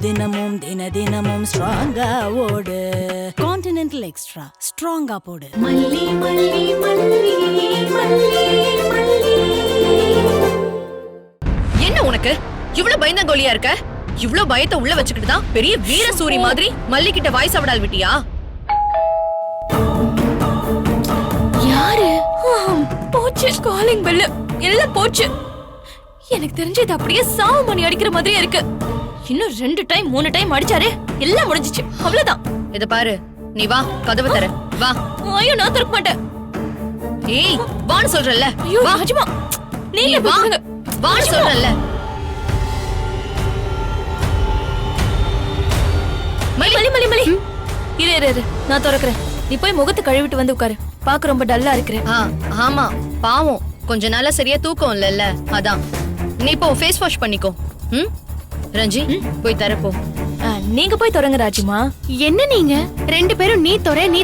தினமும் தினமும் ஸ்ட்ராங்கா ஓடு. கான்டினென்டல் எக்ஸ்ட்ரா ஸ்ட்ராங்கா போடு. மல்லி மல்லி மல்லி மல்லி மல்லி. என்ன உனக்கு இவ்ளோ பயந்தங்கோலியா இருக்க? இவ்ளோ பயத்தை உள்ள வச்சுக்கிட்டு தான் பெரிய வீரசூரி மாதிரி மல்லி கிட்ட வாய்ஸ் அவடால் விட்டியா? யாரு? போச்சு காலிங் பெல். எல்லாம் போச்சு. எனக்கு தெரிஞ்சது அப்படியே சாவு மணி அடிக்கிற மாதிரியே இருக்கு. இன்னும் 2 டைம் 3 டைம் அடிச்சாரு, எல்லாம் முடிஞ்சிச்சு. அவ்வளவுதான். இத பாரு, நீ வா, கதவை தர. வா. ஐயோ, நான் திறக்க மாட்டேன். ஏய், வான்னு சொல்றல்ல. ஐயோ வா ராஜமா, நீங்க வா. பாருங்க. வான்னு சொல்றல்ல. மலி மலி மலி. இரு, நான் திறக்கிறேன். நீ போய் முகத்தை கழுவிட்டு வந்து உட்காரு. பாக்க ரொம்ப டல்லா இருக்கிறேன். ஆமா, பாவம். கொஞ்ச நாளா சரியா தூக்கம் இல்லல்ல, அதான். நீ போ, ஃபேஸ் வாஷ் பண்ணிக்கோ. ரஞ்சி, போய் தரப்போ. நீங்க போய் தொடங்க ராஜிமா. என்ன நீங்க 2 பேரும் நீ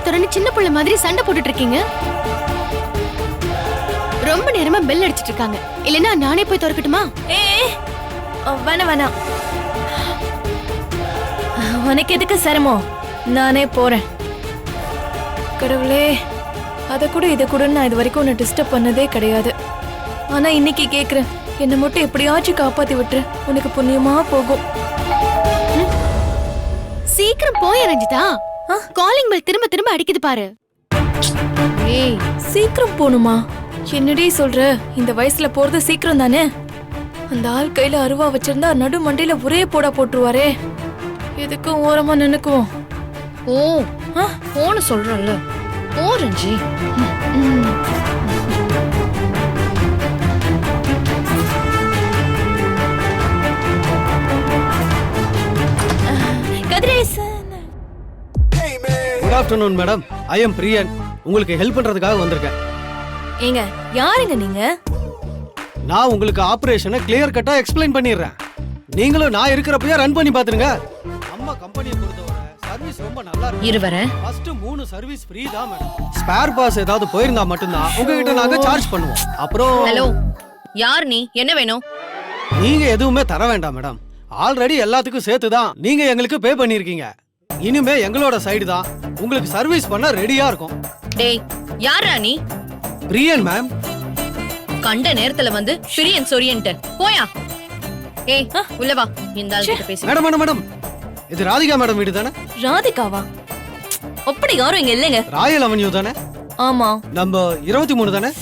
தொறன்னு சின்ன புள்ள மாதிரி சண்டை போட்டுட்டு இருக்கீங்க? ரொம்ப நேரமா பெல் அடிச்சிட்டு இருக்காங்க. இல்லனா நானே போய் திறக்கட்டுமா? வேணாம். உனக்கு எதுக்கு சிரமம்? நானே போறேன். கடவுளே, அத கூட இத கூட நான் இது வரைக்கும் உன்னை டிஸ்டர்ப் பண்ணதே கிடையாது. ஆனா இன்னைக்கு கேக்குறேன், என்ன மட்டும் எப்படியாச்சும் காப்பாத்தி விட்டுரு. உனக்கு புண்ணியமா போகும். சீக்கிரம் போய் ரஞ்சிதா. காலிங் பெல் திரும்ப திரும்ப அடிக்குது பாரு. ஏய், சீக்கிரம் போணுமா? என்னடி சொல்ற? இந்த வயசுல போறது சீக்கிரம் தானே? அந்த ஆள் கையில அருவா வச்சிருந்தா நடு மண்டையில ஒரே போடா போட்டுருவாரே. எதுக்கும் ஓரமா நின்னுக்குவோம். போன்னு சொல்றல்ல. போ Ranji. Good afternoon madam. I am Priyan. உங்களுக்கு ஹெல்ப் பண்றதுக்காக வந்திருக்கேன். ஏங்க, யாருங்க நீங்க? நான் உங்களுக்கு ஆபரேஷனை கிளியர் கட்டா எக்ஸ்பிளைன் பண்ணிடுறேன். நீங்களும் நான் இருக்கிறப்பயே ரன் பண்ணி பாத்துருங்க. நம்ம கம்பெனியை பொறுத்தவரை சர்வீஸ் ரொம்ப நல்லா இருக்கு. இருவரேன். ஃபர்ஸ்ட் 3 சர்வீஸ் ஃப்ரீ தான் மேடம். ஸ்பேர் பார்ட்ஸ் ஏதாவது போயிருந்தா மட்டும்தான் உங்ககிட்ட நாங்க சார்ஜ் பண்ணுவோம். அப்புறம் ஹலோ, யார் நீ? என்ன வேணும்? நீங்க எதுவுமே தர வேண்டாம் மேடம். ஆல்ரெடி எல்லாத்துக்கும் சேர்த்து தான் நீங்க எங்களுக்கு பே பண்ணிருக்கீங்க. இனிமே எங்களோட சைடு தான் உங்களுக்கு சர்வீஸ் பண்ண ரெடியா இருக்கும். டேய், யாரா நீ? பிரியன் மேம். கண்ட நேரத்துல வந்து பிரியன் சொரியன்ட்டு போயா. ஏய், உள்ள வா. இந்த ஆள் கிட்ட பேசி. மேடம், இது ராதிகா மேடம் வீடு தானே? ராதிகாவா? அப்படி யாரும் இங்க இல்லைங்க. ராயல் அவென்யூ தானே? ஆமா. நம்ம 23 தானே?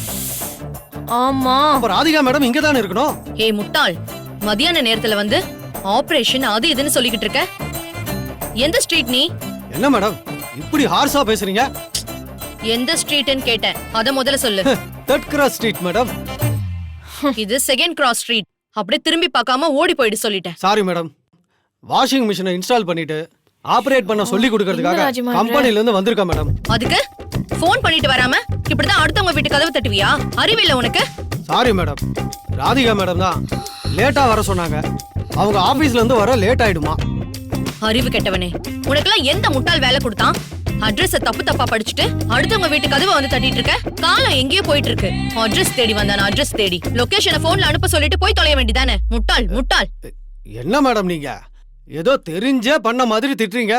ஆமா. அப்ப ராதிகா மேடம் இங்க தானே இருக்கணும். ஏய் முட்டாள், மதியான நேரத்துல வந்து ஆபரேஷன் அது இதுன்னு சொல்லிக்கிட்டு இருக்க. எந்த ஸ்ட்ரீட் நீ? என்ன மேடம் இப்படி ஹார்ஸா பேசுறீங்க? எந்த ஸ்ட்ரீட்னு கேட்டேன், அத முதல்ல சொல்லு. Third cross street madam. இது செகண்ட் கிராஸ் ஸ்ட்ரீட். அப்படியே திரும்பி பார்க்காம ஓடி போயிடு சொல்லிட்டேன். Sorry madam. வாஷிங் மிஷினை இன்ஸ்டால் பண்ணிட்டு ஆபரேட் பண்ண சொல்லி கொடுக்கிறதுக்காக கம்பெனில இருந்து வந்திருக்கேன் மேடம். அதுக்கு போன் பண்ணிட்டு வராம இப்படிதான் அடுத்தவங்க வீட்டு கதவு தட்டுவியா? அறிவில்லை உனக்கு? Sorry madam. ராதிகா மேடம் தான் லேட்டா வர சொன்னாங்க. அவங்க ஆபீஸ்ல இருந்து வர லேட் ஆயிடுமா. அறிவு கெட்டவனே, உனக்கெல்லாம் எந்த முட்டாள் வேலை கொடுத்தான்? அட்ரஸ் தப்பா படிச்சுட்டு அடுத்தவங்க வீட்டு கதவை வந்து தட்டிட்டு இருக்க. காலம் எங்கேயோ போயிட்டு இருக்கு. அட்ரஸ் தேடி வந்தான, அட்ரஸ் தேடி லொகேஷனை போன்ல அனுப்ப சொல்லிட்டு போய் தொலைய வேண்டியதானே. முட்டாள். என்ன மேடம் நீங்க ஏதோ தெரிஞ்சே பண்ண மாதிரி திட்டுறீங்க.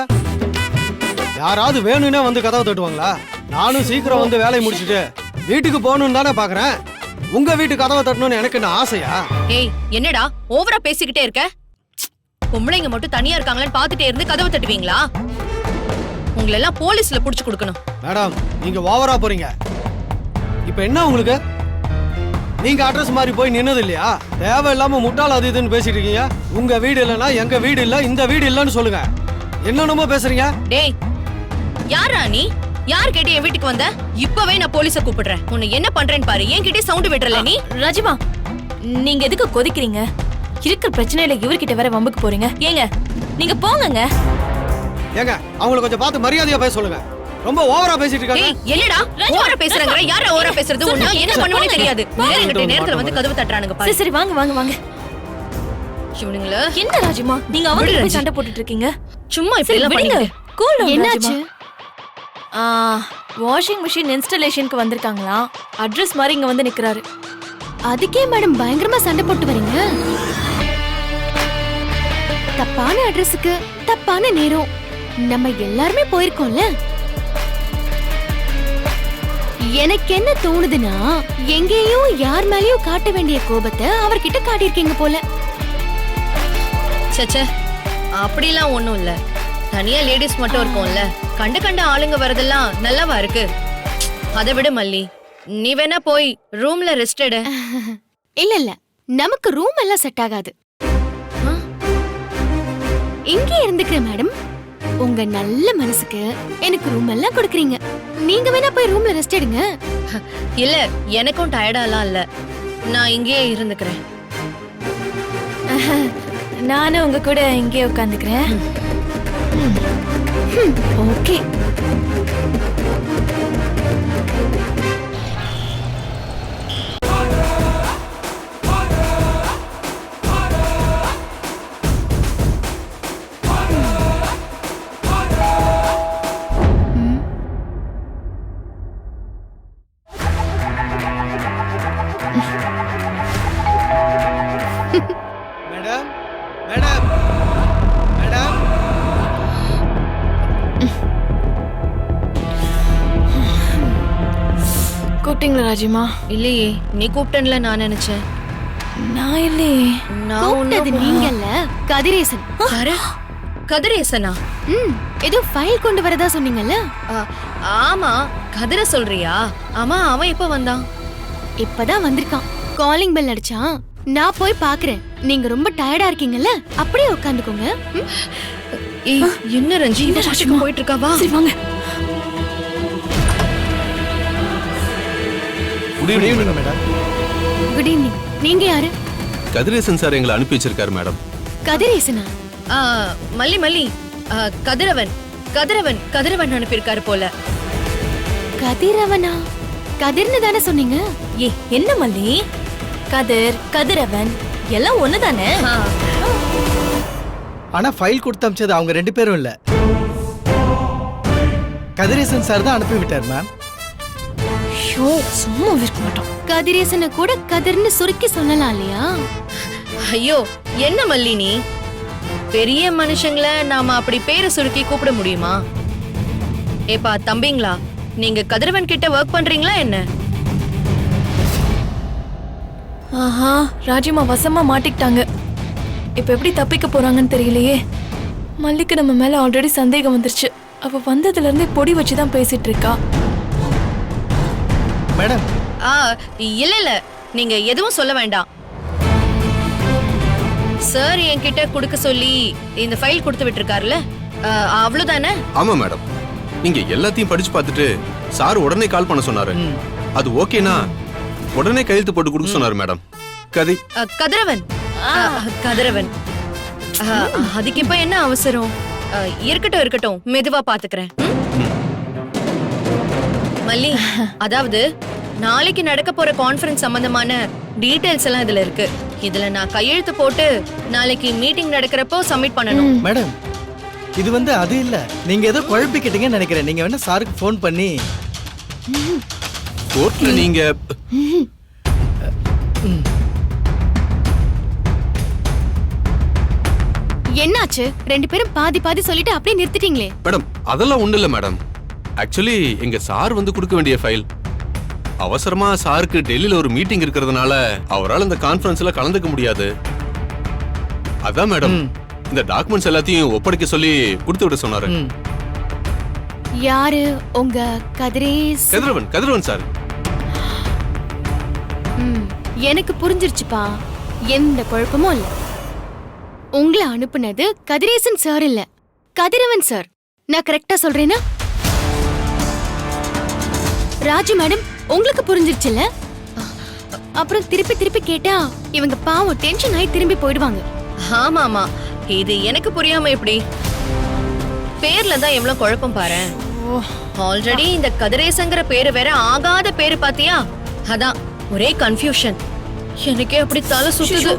யாராவது வேணும்னே வந்து கதவை தட்டுவாங்களா? நானும் சீக்கிரம் வந்து வேலையை முடிச்சிட்டு வீட்டுக்கு போகணும்னு தானே பாக்குறேன். உங்க வீட்டு கதவை தட்டணும்னு எனக்கு என்ன ஆசையா? ஏய், என்னடா ஓவரா பேசிக்கிட்டே இருக்க? பொம்பளைங்க மட்டும் தனியா இருக்காங்களான்னு பாத்துட்டே இருந்து கதவை தட்டுவீங்களா? உங்களை எல்லாம் போலீஸ்ல புடிச்சு கொடுக்கணும். மேடம் நீங்க ஓவரா போறீங்க. இப்ப என்ன உங்களுக்கு? நீங்க அட்ரஸ் மாதிரி போய் நின்னது இல்லையா? தேவையில்லாம முட்டாள் அது இதுன்னு பேசிட்டு இருக்கீங்க. உங்க வீடு இல்லைன்னா எங்க வீடு இல்ல, இந்த வீடு இல்லன்னு சொல்லுங்க. என்னென்னமோ பேசுறீங்க. டேய், யாரா நீ? யார் கேட்டு என் வீட்டுக்கு வந்த? இப்பவே நான் போலீஸ கூப்பிடுறேன். உன்னை என்ன பண்றேன்னு பாரு. என்கிட்ட சவுண்ட் விடுறல நீ. ராஜிமா, நீங்க எதுக்கு கொதிக்கிறீங்க? இருக்கிற பிரச்சனையில இவர்கிட்ட வேற வம்புக்கு போறீங்க. ஏங்க, நீங்க போங்கங்க. ஏங்க, அவங்கள கொஞ்சம் பார்த்து மரியாதையா பேச சொல்லுங்க. ரொம்ப ஓவரா பேசிட்டு இருக்காங்க. ஏய், என்னடா ஓவரா பேசுறங்க? யார ஓவரா பேசுறது? உன்ன என்ன பண்ணுவனே தெரியாது. நேரத்துல வந்து கதவு தட்டறானுங்க பாரு. சரி வாங்க. இவனுங்கள என்ன ராஜிமா, நீங்க அவங்க போய் சண்டை போட்டுட்டு இருக்கீங்க? சும்மா இப்படி எல்லாம் பண்ணிட்டு. Cool down. என்னாச்சு? வாஷிங் மிஷின் இன்ஸ்டாலேஷனுக்கு வந்திருக்காங்களா? அட்ரஸ் மாதிரி இங்க வந்து நிக்கிறாரு. அதுக்கே மேடம் பயங்கரமா சண்டை போட்டு வரீங்க? தப்பான அட்ரஸுக்கு தப்பான நேரம் நம்ம எல்லாருமே போயிருக்கோம்ல. எனக்கு என்ன தோணுதுன்னா, எங்கேயும் யார் மேலயும் காட்ட வேண்டிய கோபத்தை அவர்கிட்ட காட்டியிருக்கீங்க போல. சச்சே, அப்படிலாம் ஒண்ணும் இல்ல. தனியா லேடிஸ் மட்டும் இருக்கோம்ல, கண்ட கண்ட ஆளுங்க வரதெல்லாம் நல்லாவா இருக்கு? அதை விட மல்லி, நீ வேணா போய் ரூம்ல ரெஸ்ட் எடு. இல்ல இல்ல, நமக்கு ரூம் எல்லாம் செட் ஆகாது. இங்கே இருந்துக்கிறேன் மேடம். உங்க நல்ல மனசுக்கு எனக்கு ரூம் எல்லாம் கொடுக்குறீங்க. நீங்க வேணா போய் ரூம்ல ரெஸ்ட் எடுங்க. இல்ல, எனக்கும் டயர்டாலாம் இல்ல, நான் இங்கேயே இருந்துக்கிறேன். நானும் உங்க கூட இங்கே உட்காந்துக்கிறேன். ஓகே. மேடம் மேடம் மேடம் கூப்பிட்டீங்களா ராஜிமா? இல்லையே, நீ கூப்பிட்டன்ல நான் நினைச்சேன். நான் இல்லையே. நான் கூப்பிட்டது நீங்கல்ல, கதிரேசன். கதிரேசனா? ஏதோ ஃபைல் கொண்டு வரதா சொன்னீங்கல்ல. ஆமா, கதிர சொல்றியா? ஆமா, அவன் எப்ப வந்தான்? இப்பதான் வந்திருக்கான். காலிங் பெல் அடிச்சான். நான் போய் பாக்குறேன். நீங்க ரொம்ப டயர்டா இருக்கீங்கல்ல, அப்படியே உட்காந்துக்கோங்க. ஏய், என்ன ரஞ்சி போயிட்டு இருக்கா? வா. சரி வாங்க. Good evening madam. Good evening. நீங்க யாரு? கதிரேசன் சார் எங்களை அனுப்பி வச்சிருக்காரு மேடம். கதிரேசனா? மல்லி மல்லி, கதிரவன் கதிரவன் கதிரவன் அனுப்பியிருக்காரு போல. கதிரவனா? கதிர்னு தானே சொன்னீங்க? ஏ என்ன மல்லி, கதிர் கதிரவன் எல்லாம் ஒண்ணுதானே? ஆனா ஃபைல் கொடுத்து அமிச்சது அவங்க 2 பேரும் இல்ல, கதிரேசன் சார் தான் அனுப்பி விட்டார் மேம். ஷோ, சும்மா இருக்க மாட்டோம். கதிரேசனை கூட கதிர்னு சுருக்கி சொல்லலாம் இல்லையா? ஐயோ, என்ன மல்லி நீ? பெரிய மனுஷங்கள நாம அப்படி பேரை சுருக்கி கூப்பிட முடியுமா? ஏப்பா தம்பிங்களா, நீங்க கதிரவன் கிட்ட ஒர்க் பண்றீங்களா என்ன? ஆஹா, ராஜிமா வசமா மாட்டிக்கிட்டாங்க. இப்ப எப்படி தப்பிக்க போறாங்கன்னு தெரியலையே. மல்லிக்கு நம்ம மேல ஆல்ரெடி சந்தேகம் வந்துருச்சு. அவ வந்ததுல இருந்தே பொடி வச்சுதான் பேசிட்டு இருக்கா. மேடம் இல்ல இல்ல, நீங்க எதுவும் சொல்ல வேண்டாம். சார் என்கிட்ட கொடுக்க சொல்லி இந்த ஃபைல் கொடுத்து விட்டுருக்காருல்ல, அவ்வளவுதானே? ஆமா மேடம், நீங்க எல்லாத்தையும் படிச்சு பார்த்துட்டு சார் உடனே கால் பண்ண சொன்னாரு. அது ஓகேனா உடனே கையெழுத்து போட்டு கொடுக்க சொன்னாரு மேடம். கதிரவன் கதிரவன், அதுக்கு இப்ப என்ன அவசரம்? இருக்கட்டும் இருக்கட்டும், மெதுவா பாத்துக்கிறேன். மல்லி, அதாவது நாளைக்கு நடக்க போற கான்ஃபரன்ஸ் சம்பந்தமான டீடைல்ஸ் எல்லாம் இதுல இருக்கு. இதுல நான் கையெழுத்து போட்டு நாளைக்கு மீட்டிங் நடக்கிறப்போ சப்மிட் பண்ணணும். மேடம், இது அது இல்ல, நீங்க ஏதோ குழப்பிக்கிட்டீங்கன்னு நினைக்கிறேன். நீங்க வேணா சாருக்கு ஃபோன் பண்ணி கோர்ட்ல நீங்க என்னாச்சு? 2 பேரும் பாதி பாதி சொல்லிட்டு அப்படியே நிறுத்திட்டீங்களே. மேடம், அதெல்லாம் ஒண்ணு இல்ல மேடம். ஆக்சுவலி எங்க சார் கொடுக்க வேண்டிய ஃபைல் அவசரமா சாருக்கு டெல்லியில ஒரு மீட்டிங் இருக்கிறதுனால அவரால் இந்த கான்ஃபரன்ஸ்ல கலந்துக்க முடியாது. அதான் மேடம் இந்த டாக்குமெண்ட்ஸ் எல்லாத்தையும் ஒப்படைக்க சொல்லி கொடுத்து விட சொன்னாரு. யாரு? உங்க கதிரவன் சார். எனக்கு புரிஞ்சிருச்சுப்பா, எந்த குழப்பமும் இல்ல. உங்களை அனுப்புனது கதிரேசன் சார் இல்ல, கதிரவன் சார். நான் கரெக்டா சொல்றேனா? ராஜு மேடம், உங்களுக்கு புரிஞ்சிருச்சுல்ல? அப்புறம் திருப்பி திருப்பி கேட்டா இவங்க பாவம் டென்ஷன் ஆகி திரும்பி போயிடுவாங்க. ஆமா ஆமா, இது எனக்கு புரியாம எப்படி? பேர்ல தான் எவ்வளவு குழப்பம் பாரு. ஆல்ரெடி இந்த கதிரேசங்கிற பேரு வேற ஆகாத பேரு பாத்தியா? அதான் ஒரே கன்ஃபியூஷன். எனக்கே அப்படி தலை சுத்துது.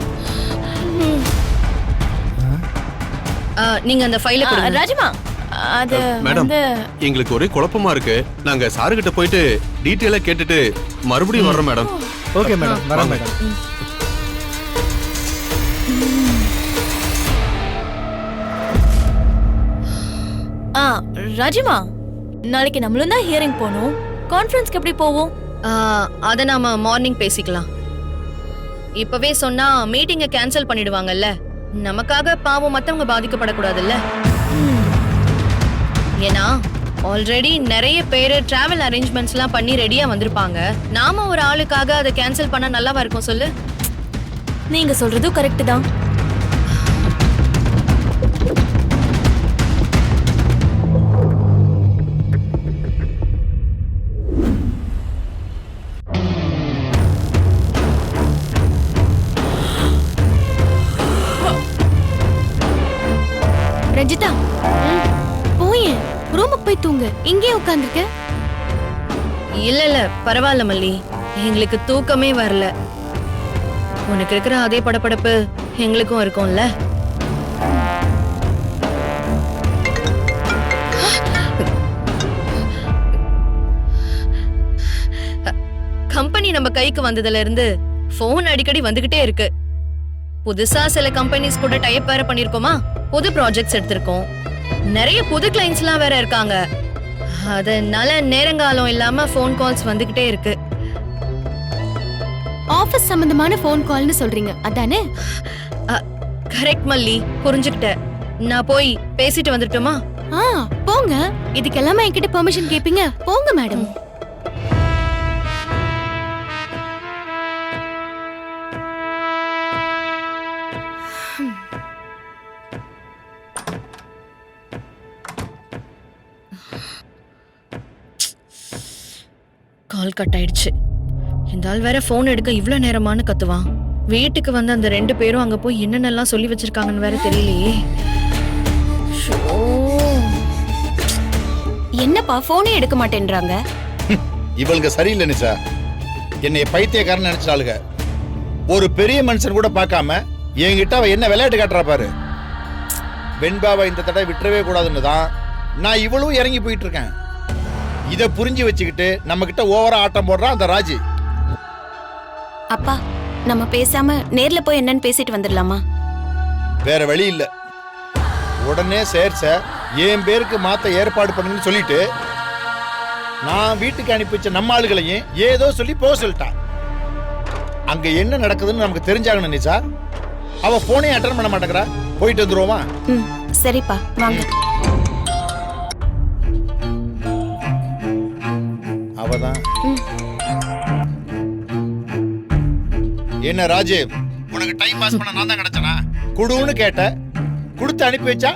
நீங்க அந்த ஃபைலை கொடுங்க. ராஜிமா, அது மேடம், எங்களுக்கு ஒரே குழப்பமா இருக்கு. நாங்க சார் கிட்ட போயிட்டு டீடைலா கேட்டுட்டு மறுபடியும் வர்றோம் மேடம். ஓகே மேடம், வரேன் மேடம். ராஜிமா, நாளைக்கு நம்மளும் தான் ஹியரிங் போகணும். கான்ஃபரன்ஸ்க்கு எப்படி போவோம்? அத நாம மார்னிங் பேசிக்கலாம். இப்பவே சொன்னா மீட்டிங்கை கேன்சல் பண்ணிடுவாங்கல்ல. நமக்காக பாவம் மத்தவங்க பாதிக்கப்படக்கூடாதுல்ல. ஏன்னா ஆல்ரெடி நிறைய பேரு டிராவல் அரேஞ்ச்மெண்ட்ஸ் எல்லாம் பண்ணி ரெடியா வந்திருப்பாங்க. நாம ஒரு ஆளுக்காக அதை கேன்சல் பண்ணா நல்லாவா இருக்கும் சொல்லு? நீங்க சொல்றதும் கரெக்ட் தான். ரஞ்சிதா, போயேன் ரூமுக்கு போய் தூங்கு. இங்கே உட்காந்துருக்க. இல்ல பரவாயில்ல மல்லி, எங்களுக்கு தூக்கமே வரல. உனக்கு இருக்கிற அதே படபடப்பு எங்களுக்கும் இருக்கும்ல. கம்பெனி நம்ம கைக்கு வந்ததுல இருந்து போன் அடிக்கடி வந்துகிட்டே இருக்கு. புதுசா சில கம்பெனிஸ் கூட டைப் வேற பண்ணிருக்கோமா, புது ப்ராஜெக்ட்ஸ் எடுத்திருக்கோம், நிறைய புது கிளைண்ட்ஸ் எல்லாம் வேற இருக்காங்க. அதனால நேரங்காலம் இல்லாம போன் கால்ஸ் வந்துகிட்டே இருக்கு. ஆபீஸ் சம்பந்தமான போன் கால்னு சொல்றீங்க அதானே? கரெக்ட் மல்லி, புரிஞ்சுக்கிட்டேன். நான் போய் பேசிட்டு வந்துட்டுமா? போங்க. இதுக்கெல்லாம் என்கிட்ட பெர்மிஷன் கேப்பீங்க? போங்க மேடம். கால் கட் ஆயிடுச்சு. இந்த ஆள் வேற போன் எடுக்க இவ்ளோ நேரமானு கத்துவான். வீட்டுக்கு வந்து அந்த 2 பேரும் அங்க போய் என்னென்னலாம் சொல்லி வச்சிருக்காங்கன்னு வேற தெரியலையே. என்னப்பா போனே எடுக்க மாட்டேன்றாங்க? இவளுங்க சரியில்லை நிசா. என்னைய பைத்தியக்காரன் நினைச்சாளுங்க. ஒரு பெரிய மனுஷன் கூட பார்க்காம என்கிட்ட அவ என்ன விளையாட்டு காட்டுறா பாரு. வெண்பாவை இந்த தடவை விட்டுறவே கூடாதுன்னு தான் நான் இவ்வளவு இறங்கி போயிட்டு இருக்கேன். இதை புரிஞ்சு வச்சுக்கிட்டு நம்ம கிட்ட ஓவரா ஆட்டம் போடுறான் அந்த ராஜி. அப்பா, நம்ம பேசாம நேர்ல போய் என்னன்னு பேசிட்டு வந்துடலாமா? வேற வழி இல்ல. உடனே சேர்ச்ச என் பேருக்கு மாத்த ஏற்பாடு பண்ணுன்னு சொல்லிட்டு நான் வீட்டுக்கு அனுப்பி வச்ச நம்ம ஆளுகளையும் ஏதோ சொல்லி போக சொல்லிட்டான். அங்க என்ன நடக்குதுன்னு நமக்கு தெரிஞ்சாகணும் நிசா. அவ போனே அட்டன் பண்ண மாட்டேங்கிறா. போயிட்டு வந்துருவோமா? சரிப்பா, வாங்க. அவதான். என்ன ராஜீவ், உனக்கு டைம் பாஸ் பண்ண நான் தான் கிடைச்சனா? குடுன்னு கேட்ட, குடுத்து அனுப்பி வச்சா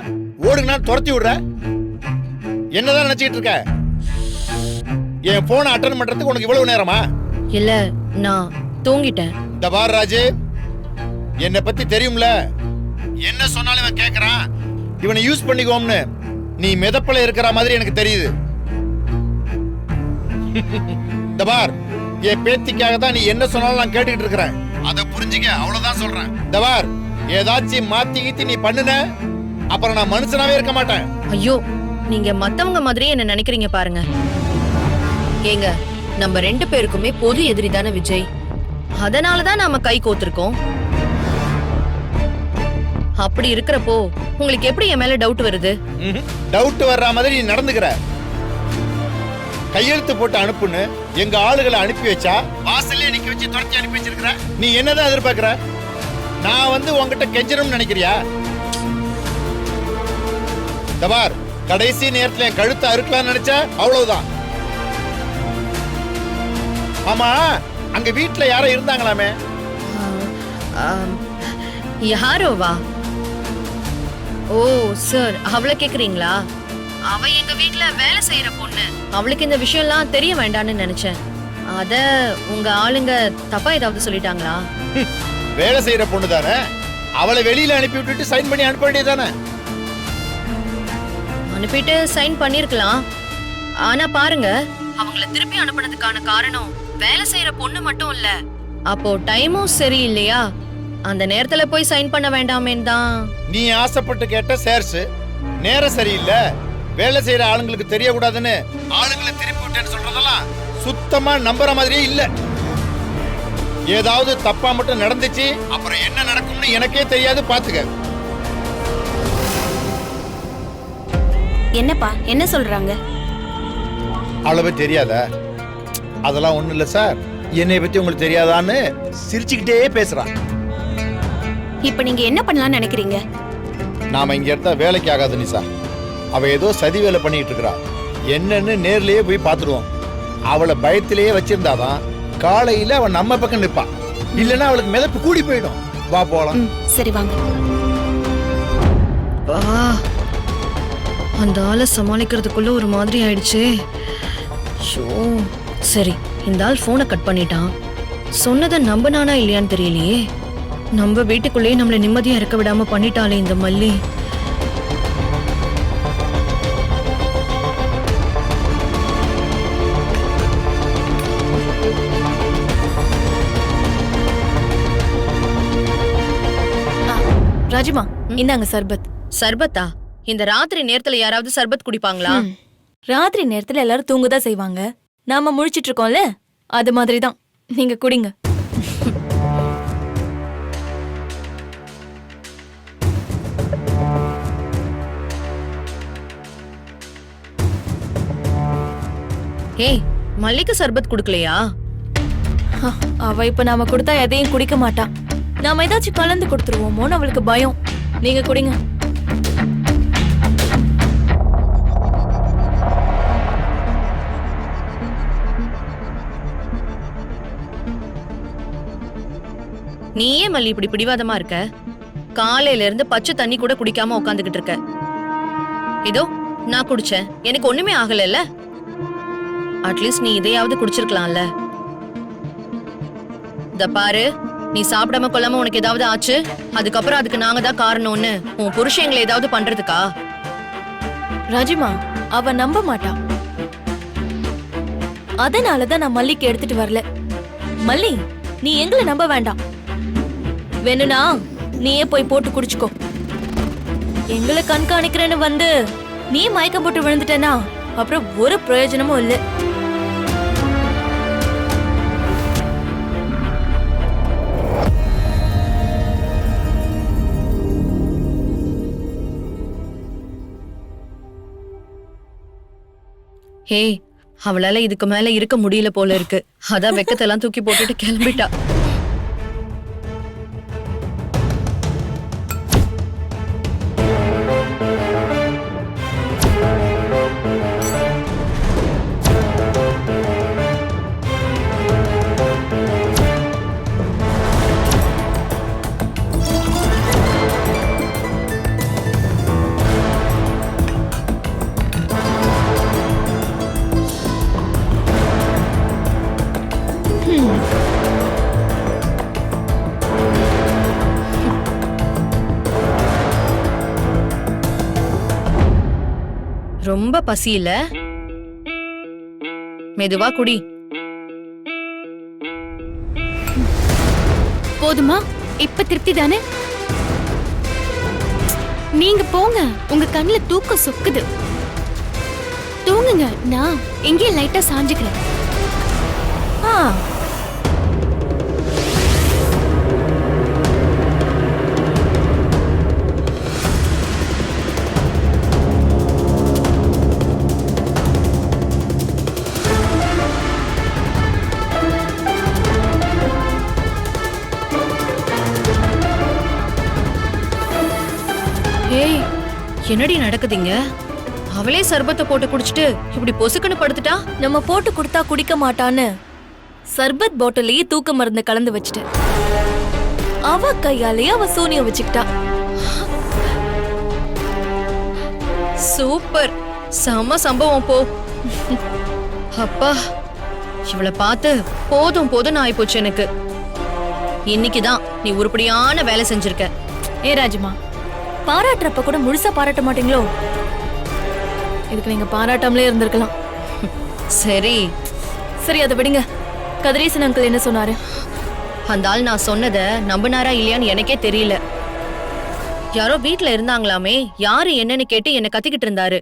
ஓடுனா துரத்தி விடுற. என்னதான் நினைச்சிட்டு இருக்க? என் போனை அட்டன் பண்றதுக்கு உனக்கு இவ்வளவு நேரமா? இல்ல, நான் தூங்கிட்டேன். இந்த பார் ராஜீவ், என்னை பத்தி தெரியும்ல. என்ன சொன்னாலும் இவன் கேக்குறான். இவனை யூஸ் பண்ணிக்கோம்னு நீ மிதப்பல இருக்கிற மாதிரி எனக்கு தெரியுது. இந்த பார், என் பேத்திக்காக தான் நீ என்ன சொன்னாலும் நான் கேட்டுக்கிட்டு இருக்கிறேன். அதை புரிஞ்சுக்க, அவ்வளவுதான் சொல்றேன். இந்த பார், ஏதாச்சும் மாத்தி கீத்தி நீ பண்ணுன அப்புறம் நான் மனுஷனாவே இருக்க மாட்டேன். ஐயோ, நீங்க மத்தவங்க மாதிரியே என்ன நினைக்கிறீங்க பாருங்க. ஏங்க, நம்ம 2 பேருக்குமே பொது எதிரி தானே விஜய். அதனாலதான் நாம கை கோத்திருக்கோம். அப்படி இருக்கிறப்போ உங்களுக்கு எப்படி என் மேல டவுட் வருது? டவுட் வர்ற மாதிரி நீ நடந்துக்கிற. கையெழுத்து போட்டு அனுப்புன்னு எங்க ஆளுகளை அனுப்பி வச்சா வாசல்ல நிக்க வச்சு துரத்தி அனுப்பி வச்சிருக்கிற. நீ என்னதான் எதிர்பார்க்கிற? நான் வந்து உன்கிட்ட கெஞ்சணும்னு நினைக்கிறியா? தபார், கடைசி நேரத்துல என் கழுத்தை அறுக்கலாம்னு நினைச்ச, அவ்வளவுதான். ஆமா, அங்க வீட்டுல யாரோ இருந்தாங்களாமே? யாரோவா? ஓ சார், அவளை கேக்குறீங்களா? அவ எங்க வீட்ல வேலை செய்யற பொண்ணு. அவளுக்கு இந்த விஷயம் எல்லாம் தெரிய வேண்டாம்னு நினைச்சேன். அத உங்க ஆளுங்க தப்பா ஏதாவது சொல்லிட்டாங்களா? வேலை செய்யற பொண்ணு தானே, அவளை வெளியில அனுப்பி விட்டுட்டு சைன் பண்ணி அனுப்ப வேண்டியதானே? அனுப்பிட்டு சைன் பண்ணிருக்கலாம். ஆனா பாருங்க, அவங்கள திருப்பி அனுப்புனதுக்கான காரணம் வேலை செய்யற பொண்ணு மட்டும் இல்ல. அப்போ டைமும் சரி இல்லையா? அந்த நேரத்துல போய் சைன் பண்ண வேண்டாமேன்னு தான். நீ ஆசைப்பட்டு கேட்ட சேர்ஸ் நேரம் சரியில்லை, வேலை செய்யற ஆளுங்களுக்கு தெரியக்கூடாதுன்னு ஆளுங்களை திருப்பி விட்டேன்னு சொல்றதெல்லாம் சுத்தமா நம்புற மாதிரியே இல்ல. ஏதாவது தப்பா மட்டும் நடந்துச்சு அப்புறம் என்ன நடக்கும்னு எனக்கே தெரியாது, பாத்துக்க. என்னப்பா என்ன சொல்றாங்க? அவ்வளவு தெரியாதா? அதெல்லாம் ஒண்ணும் இல்ல சார். என்னை பத்தி உங்களுக்கு தெரியாதான்னு சிரிச்சுக்கிட்டே பேசுறான். இப்ப நீங்க என்ன பண்ணலாம்னு நினைக்கிறீங்க? நாம இங்க இருந்தா வேலைக்கு ஆகாது நிசா. அவ ஏதோ சதி வேலை பண்ணிட்டு இருக்கா. என்னன்னு நேர்லயே போய் பாத்துருவோம். அவளை பயத்திலேயே வச்சிருந்தாதான் காலையில அவன் நம்ம பக்கம் நிப்பான். இல்லன்னா அவளுக்கு மிதப்பு கூடி போயிடும். வா போலாம். சரி வாங்க. பா அந்த ஆளை சமாளிக்கிறதுக்குள்ள ஒரு மாதிரி ஆயிடுச்சு. ஷோ சரி, இந்த ஆள் போனை கட் பண்ணிட்டான். சொன்னதை நம்பினானா இல்லையான்னு தெரியலையே. நம்ம வீட்டுக்குள்ளேயே நம்மளை நிம்மதியா இருக்க விடாம பண்ணிட்டாளே இந்த மல்லி. ராஜிமா, இந்தாங்க சர்பத். சர்பத்தா? இந்த ராத்திரி நேரத்துல யாராவது சர்பத் குடிப்பாங்களா? ராத்திரி நேரத்துல எல்லாரும் தூங்கதான் செய்வாங்க. நாம முழிச்சிட்டு இருக்கோம்ல, அது மாதிரி தான். நீங்க குடிங்க. ஏய், மல்லிக்கு சர்பத் குடுக்கலையா? அவ இப்ப நாம கொடுத்தா எதையும் குடிக்க மாட்டா. நாம ஏதாச்சும் கலந்து கொடுத்துருவோமோன்னு அவளுக்கு பயம். நீங்க குடிங்க. நீயே மல்லி இப்படி பிடிவாதமா இருக்க? காலையில இருந்து பச்சை தண்ணி கூட குடிக்காம உட்காந்துக்கிட்டு இருக்க. இதோ நான் குடிச்சேன், எனக்கு ஒண்ணுமே ஆகல. அட்லீஸ்ட் நீ இதையாவது குடிச்சிருக்கலாம்ல. இந்த பாரு, நீ சாப்பிடாம கொள்ளாம உனக்கு ஏதாவது ஆச்சு, அதுக்கப்புறம் அதுக்கு நாங்க தான் காரணம்னு உன் புருஷன் எங்களை ஏதாவது பண்றதுக்கா? ராஜிமா, அவ நம்ப மாட்டா. அதனாலதான் நான் மல்லிக்கு எடுத்துட்டு வரல. மல்லி, நீ எங்களை நம்ப வேண்டாம். வேணும்னா நீயே போய் போட்டு குடிச்சுக்கோ. எங்களை கண்காணிக்கிறேன்னு வந்து நீ மயக்கம் போட்டு விழுந்துட்டேனா அப்புறம் ஒரு பிரயோஜனமும் இல்லை. ஹே, அவளால இதுக்கு மேல இருக்க முடியல போல இருக்கு. அதான் வெக்கத்தெல்லாம் தூக்கி போட்டுட்டு கிளம்பிட்டா. ரொம்ப பசி இல்ல? மெதுவா குடி. போதுமா? இப்ப திருப்தி தானே? நீங்க போங்க, உங்க கண்ணுல தூக்கம் சொக்குது. தூங்குங்க, நான் எங்கேயே லைட்டா சாஞ்சுக்கிறேன். ஆ, ஏய், என்னடி நடக்குதுங்க? அவளே சர்பத்தை போட்டு குடிச்சிட்டு இப்படி பொசுக்குன்னு படுத்துட்டா. நம்ம போட்டு கொடுத்தா குடிக்க மாட்டான்னு சர்பத் பாட்டிலேயே தூக்க மருந்து கலந்து வச்சுட்டேன். அவ கையாலேயே அவ சூனியம் வச்சுக்கிட்டா. சூப்பர், செம சம்பவம் போ. அப்பா, இவளை பார்த்து போதும் போதும் ஆயிப்போச்சு எனக்கு. இன்னைக்குதான் நீ உருப்படியான வேலை செஞ்சிருக்க. ஏ ராஜிமா, பாராட்டுறப்ப கூட முழுசா பாராட்ட மாட்டீங்களோ? இதுக்கு நீங்க பாராட்டாமலே இருந்திருக்கலாம். சரி சரி, அதை விடுங்க. கதிரேசன் அங்கிள் என்ன சொன்னாரு? அந்த ஆள் நான் சொன்னதை நம்பினாரா இல்லையான்னு எனக்கே தெரியல. யாரோ வீட்ல இருந்தாங்களாமே, யாரு என்னன்னு கேட்டு என்ன கத்திக்கிட்டு இருந்தாரு.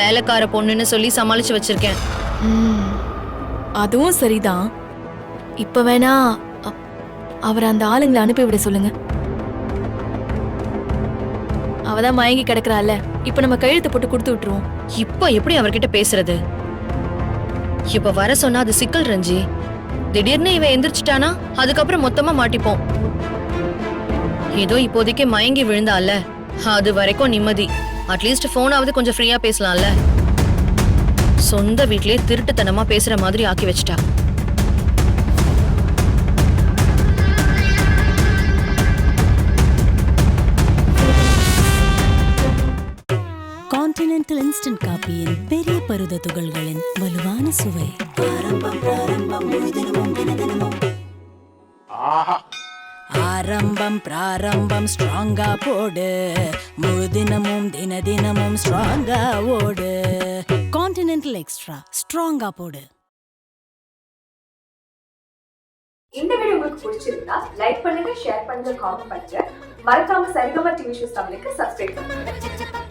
வேலைக்கார பொண்ணுன்னு சொல்லி சமாளிச்சு வச்சிருக்கேன். அதுவும் சரிதான். இப்ப வேணா அவர் அந்த ஆளுங்களை அனுப்பி விட சொல்லுங்க. அவதான் மயங்கி கிடக்குறாள். இப்ப நம்ம கையெழுத்து போட்டு கொடுத்து விட்டுருவோம். இப்போ எப்படி அவர்கிட்ட பேசுறது? இப்ப வர சொன்னா அது சிக்கல் ரஞ்சி. திடீர்னு இவன் எந்திரிச்சிட்டானா அதுக்கப்புறம் மொத்தமா மாட்டிப்போம். ஏதோ இப்போதைக்கு மயங்கி விழுந்தால, அது வரைக்கும் நிம்மதி. அட்லீஸ்ட் போனாவது கொஞ்சம் ஃப்ரீயா பேசலாம்ல. சொந்த வீட்லயே திருட்டுத்தனமா பேசுற மாதிரி ஆக்கி வச்சிட்டா. கான்டினென்டல் இன்ஸ்டன்ட் காபியின் பெரிய பருத துகள்களின் வலுவான சுவை. ஆரம்பம் பிராரம்பம் ஸ்ட்ராங்கா போடு, முழு தினமும் தினமும் ஸ்ட்ராங்கா ஓடு. கான்டினென்டல் எக்ஸ்ட்ரா ஸ்ட்ராங்கா போடு. இந்த வீடியோ உங்களுக்கு பிடிச்சிருந்தா லைக் பண்ணுங்க, ஷேர் பண்ணுங்க, காமெண்ட் பண்ணுங்க. மறக்காம சரிகமா டிவி ஷோஸ் தமிழுக்கு சப்ஸ்கிரைப் பண்ணுங்க.